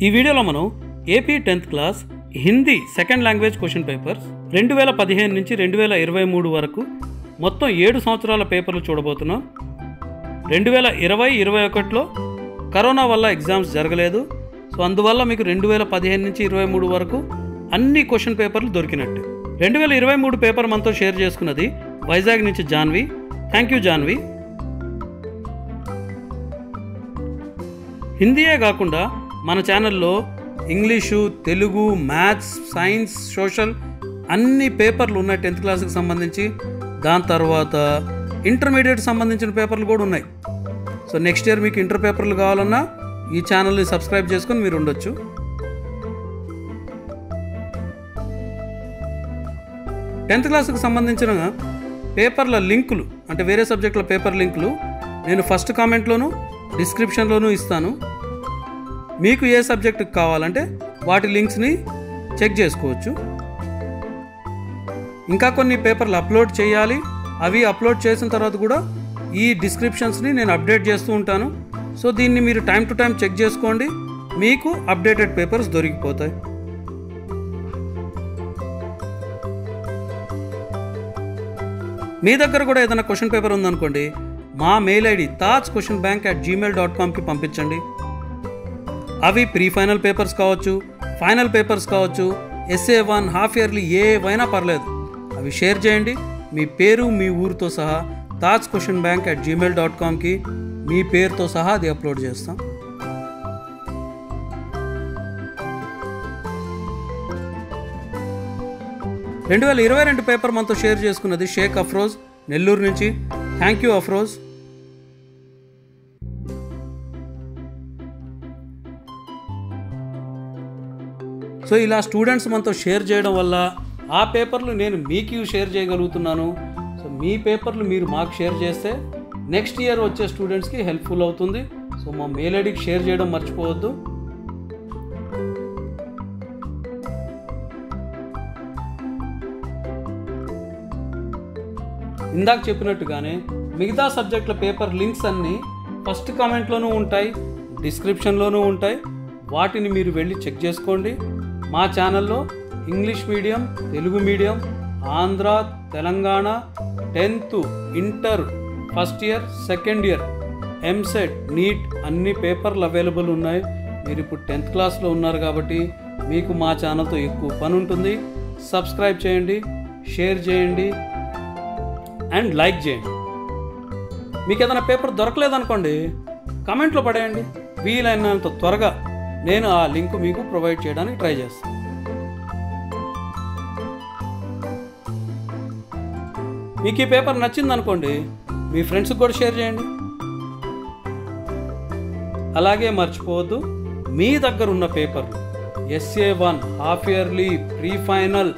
ఈ వీడియోలో మనం AP 10th class Hindi second language question papers 2015 నుంచి 2023 వరకు మొత్తం 7 సంవత్సరాల పేపర్లు చూడబోతున్నాం. 2020-21లో కరోనా వల్ల ఎగ్జామ్స్ జరగలేదు. సో అందువల్ల మీకు 2015 నుంచి 23 వరకు అన్ని క్వశ్చన్ పేపర్లు దొరికినట్టు. 2023 పేపర్ మనతో షేర్ చేసుకున్నది వైజాగ్ నుంచి జాన్వి. Thank you Janvi. హిందీయే కాకుండా మన ఛానల్లో English, Telugu, maths, science, social అన్ని పేపర్లు ఉన్నాయి 10th క్లాస్కి సంబంధించి. దాని తర్వాత ఇంటర్మీడియట్ సంబంధించిన పేపర్లు కూడా ఉన్నాయి. సో నెక్స్ట్ ఇయర్ మీకు ఇంటర్ పేపర్లు కావాలన్నా ఈ ఛానల్ని సబ్స్క్రైబ్ చేసుకొని మీరు ఉండొచ్చు. టెన్త్ క్లాస్కి సంబంధించిన పేపర్ల లింకులు అంటే వేరే సబ్జెక్టుల పేపర్ లింకులు నేను ఫస్ట్ కామెంట్లోను డిస్క్రిప్షన్లోనూ ఇస్తాను. మీకు ఏ సబ్జెక్టుకి కావాలంటే వాటి లింక్స్ని చెక్ చేసుకోవచ్చు. ఇంకా కొన్ని పేపర్లు అప్లోడ్ చేయాలి. అవి అప్లోడ్ చేసిన తర్వాత కూడా ఈ డిస్క్రిప్షన్స్ని నేను అప్డేట్ చేస్తూ ఉంటాను. సో దీన్ని మీరు టైం టు టైం చెక్ చేసుకోండి. మీకు అప్డేటెడ్ పేపర్స్ దొరికిపోతాయి. మీ దగ్గర కూడా ఏదైనా క్వశ్చన్ పేపర్ ఉందనుకోండి, మా మెయిల్ ఐడి tajquestionbank@gmail.comకి పంపించండి. అవి ప్రీ ఫైనల్ పేపర్స్ కావచ్చు, ఫైనల్ పేపర్స్ కావచ్చు, SA1, హాఫ్ ఇయర్లీ ఏవైనా పర్లేదు. అవి షేర్ చేయండి. మీ పేరు, మీ ఊరితో సహా tajquestionbank@gmail.comకి మీ పేరుతో సహా అది అప్లోడ్ చేస్తాం. రెండు 2022 పేపర్ మనతో షేర్ చేసుకున్నది షేక్ అఫ్రోజ్ నెల్లూరు నుంచి. Thank you Afroz. సో ఇలా స్టూడెంట్స్ మనతో షేర్ చేయడం వల్ల ఆ పేపర్లు నేను మీకు షేర్ చేయగలుగుతున్నాను. సో మీ పేపర్లు మీరు మాకు షేర్ చేస్తే నెక్స్ట్ ఇయర్ వచ్చే స్టూడెంట్స్కి హెల్ప్ఫుల్ అవుతుంది. సో మా మెయిల్ ఐడికి షేర్ చేయడం మర్చిపోవద్దు. ఇందాక చెప్పినట్టుగానే మిగతా సబ్జెక్టుల పేపర్ లింక్స్ అన్నీ ఫస్ట్ కామెంట్లోనూ ఉంటాయి, డిస్క్రిప్షన్లోనూ ఉంటాయి. వాటిని మీరు వెళ్ళి చెక్ చేసుకోండి. మా ఛానల్లో English medium, Telugu medium, Andhra, Telangana, 10th, inter, first year, second year, EAMCET, NEET అన్ని పేపర్లు అవైలబుల్ ఉన్నాయి. మీరు ఇప్పుడు 10th క్లాస్లో ఉన్నారు కాబట్టి మీకు మా ఛానల్తో ఎక్కువ పని ఉంటుంది. సబ్స్క్రైబ్ చేయండి, షేర్ చేయండి అండ్ లైక్ చేయండి. మీకు ఏదైనా పేపర్ దొరకలేదనుకోండి, కామెంట్లో పడేయండి. వీలైనంత త్వరగా నేను ఆ లింక్ మీకు ప్రొవైడ్ చేయడానికి ట్రై చేస్తాను. మీకు ఈ పేపర్ నచ్చిందనుకోండి, మీ ఫ్రెండ్స్కి కూడా షేర్ చేయండి. అలాగే మర్చిపోవద్దు, మీ దగ్గర ఉన్న పేపర్లు SA1, half yearly, pre final,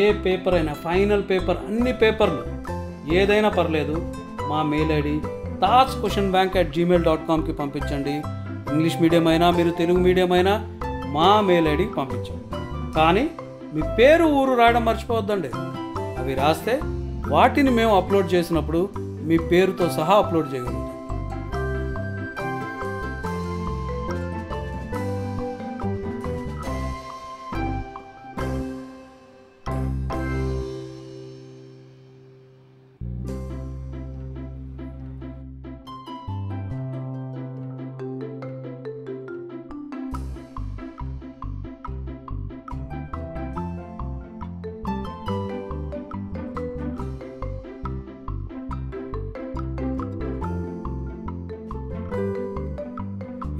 ఏ పేపర్ అయినా, ఫైనల్ పేపర్, అన్ని పేపర్లు ఏదైనా పర్లేదు, మా మెయిల్ ఐడి tajquestionbank@gmail.comకి పంపించండి. ఇంగ్లీష్ మీడియం అయినా, మీరు తెలుగు మీడియం అయినా మా మెయిల్ ఐడికి పంపించండి. కానీ మీ పేరు, ఊరు రాయడం మర్చిపోవద్దండి. అవి రాస్తే వాటిని మేము అప్లోడ్ చేసినప్పుడు మీ పేరుతో సహా అప్లోడ్ చేయగలుగుతాం.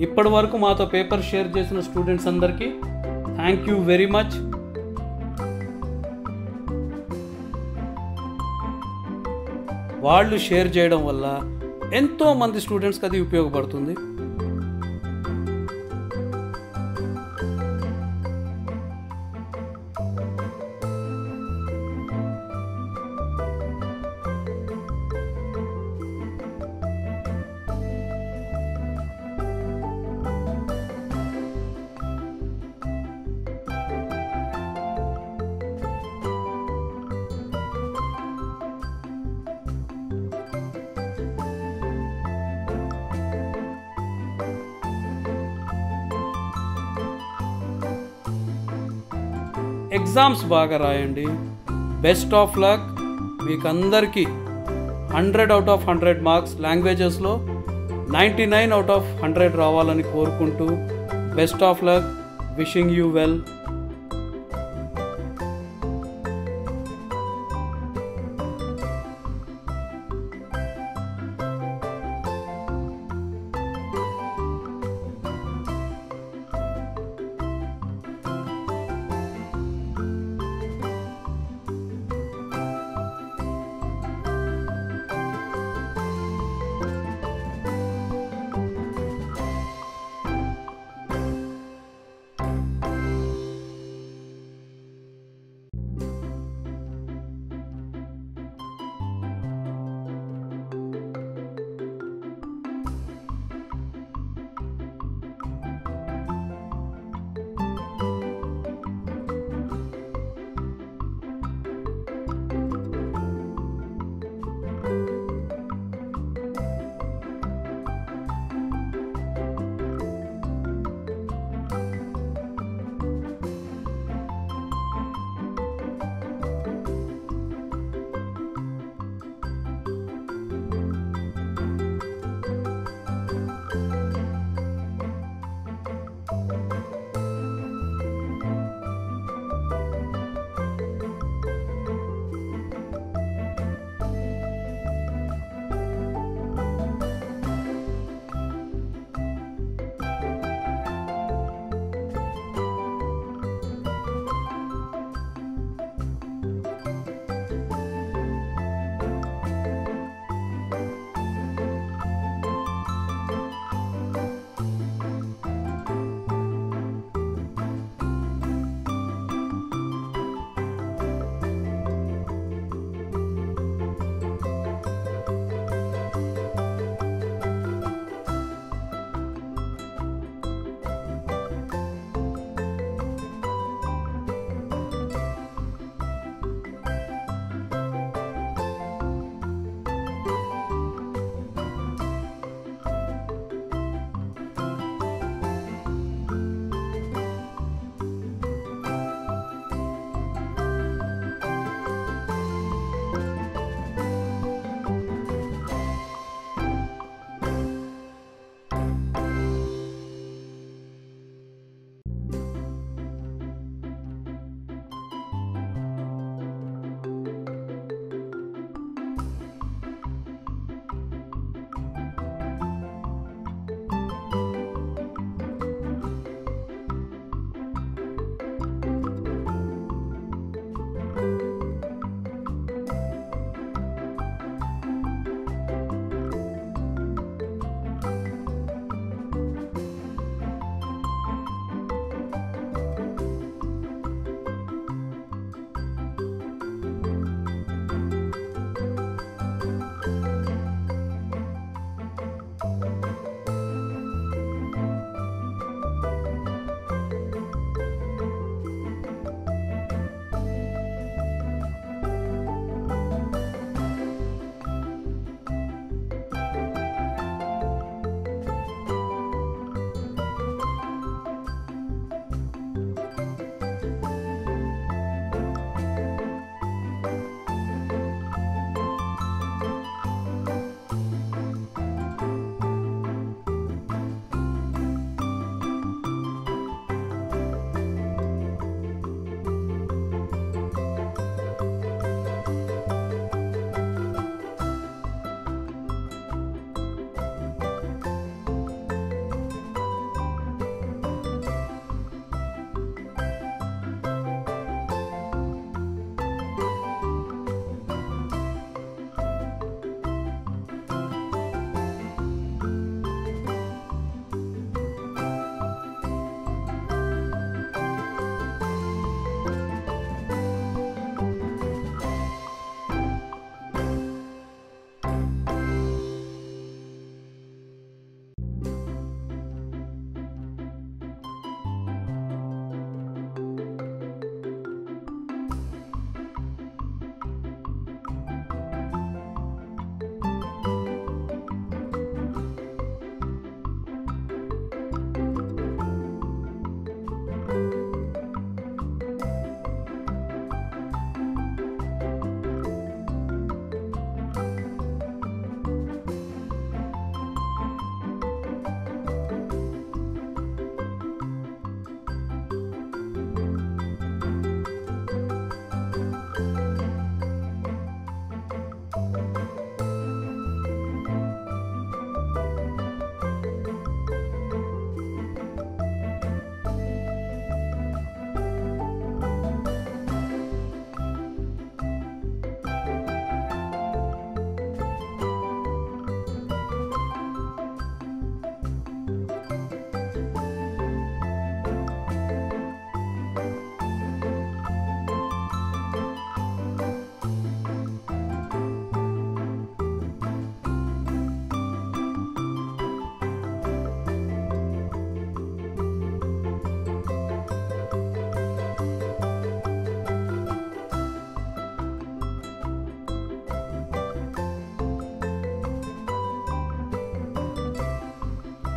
ఇప్పటి వరకు మాతో పేపర్ షేర్ చేసిన స్టూడెంట్స్ అందరికీ థ్యాంక్ యూ వెరీ మచ్. వాళ్ళు షేర్ చేయడం వల్ల ఎంతోమంది స్టూడెంట్స్కి అది ఉపయోగపడుతుంది. ఎగ్జామ్స్ బాగా రాయండి. Best of luck. మీకు అందరికీ 100/100 మార్క్స్, లాంగ్వేజెస్లో 99/100 రావాలని కోరుకుంటూ best of luck. Wishing you well.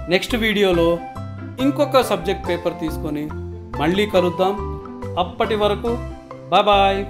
Next వీడియోలో ఇంకొక సబ్జెక్ట్ పేపర్ తీసుకొని మళ్ళీ కలుద్దాం. అప్పటి వరకు బాయ్.